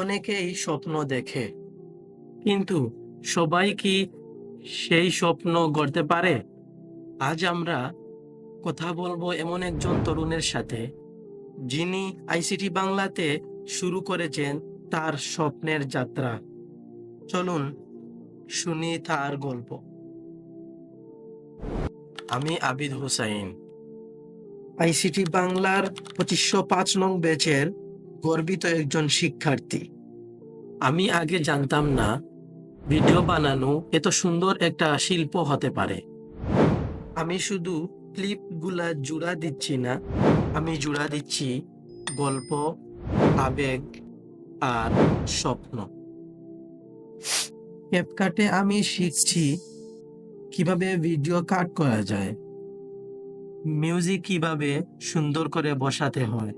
অনেকেই স্বপ্ন দেখে, কিন্তু সবাই কি সেই স্বপ্ন গড়তে পারে? আজ আমরা কথা বলবো এমন একজন তরুণের সাথে, যিনি আইসিটি বাংলাতে শুরু করেছেন তার স্বপ্নের যাত্রা। চলুন শুনি তার গল্প। আমি আবিদ হুসাইন, আইসিটি বাংলার 2505 নং ব্যাচের গর্বিত একজন শিক্ষার্থী। আমি আগে জানতাম না ভিডিও বানানো এত সুন্দর একটা শিল্প হতে পারে। আমি শুধু ক্লিপগুলা জোড়া দিচ্ছি না, আমি জোড়া দিচ্ছি গল্প, আবেগ আর স্বপ্ন। ক্যাপকাটে আমি শিখছি কিভাবে ভিডিও কাট করা যায়, মিউজিক কিভাবে সুন্দর করে বসাতে হয়,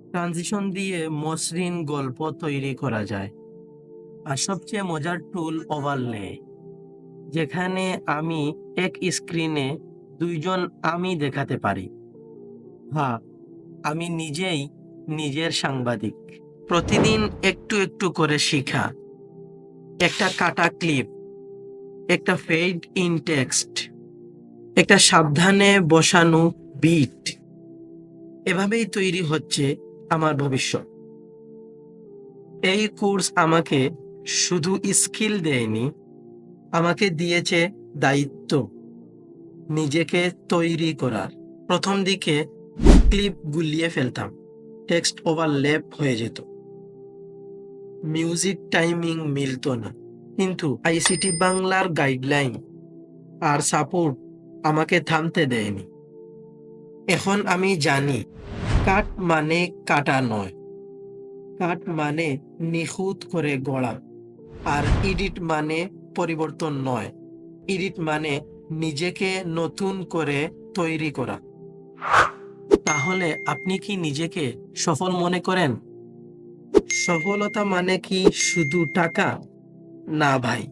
ট্রানজিশন দিয়ে মসৃণ গল্প তৈরি করা যায়। আর সবচেয়ে মজার টুল ওভারলে, যেখানে আমি এক স্ক্রিনে দুইজন আমি দেখাতে পারি। হ্যাঁ, আমি নিজেই নিজের সাংবাদিক। প্রতিদিন একটু একটু করে শিখা, একটা কাটা ক্লিপ, একটা ফেড ইন টেক্সট, একটা সাবধানে বসানো বিট, এভাবেই তৈরি হচ্ছে আমার ভবিষ্যৎ। এই কোর্স আমাকে শুধু স্কিল দেয়নি, আমাকে দিয়েছে দায়িত্ব নিজেকে তৈরি করার। প্রথম দিকে ক্লিপ গুলিয়ে ফেলতাম, টেক্সট ওভারল্যাপ হয়ে যেত, মিউজিক টাইমিং মিলত না। কিন্তু আইসিটি বাংলার গাইডলাইন আর সাপোর্ট আমাকে থামতে দেয়নি। এখন আমি জানি কাট মানে কাটা নয়, কাট মানে নিখুঁত করে গড়া, আর এডিট মানে পরিবর্তন নয়, এডিট মানে নিজেকে নতুন করে তৈরি করা। তাহলে আপনি কি নিজেকে সফল মনে করেন? সফলতা মানে কি শুধু টাকা? না ভাই,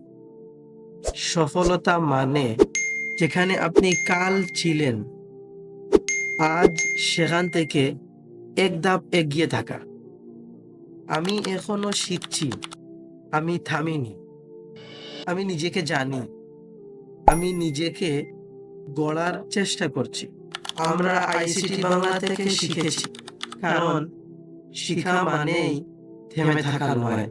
সফলতা মানে যেখানে আপনি কাল ছিলেন, আজ সেখান থেকে এক ধাপ এগিয়ে থাকা। আমি এখনো শিখছি, আমি থামিনি, আমি নিজেকে জানি, আমি নিজেকে গড়ার চেষ্টা করছি। আমরা আইসিটি বাংলা থেকে শিখেছি, কারণ শিখা মানেই থেমে থাকা নয়।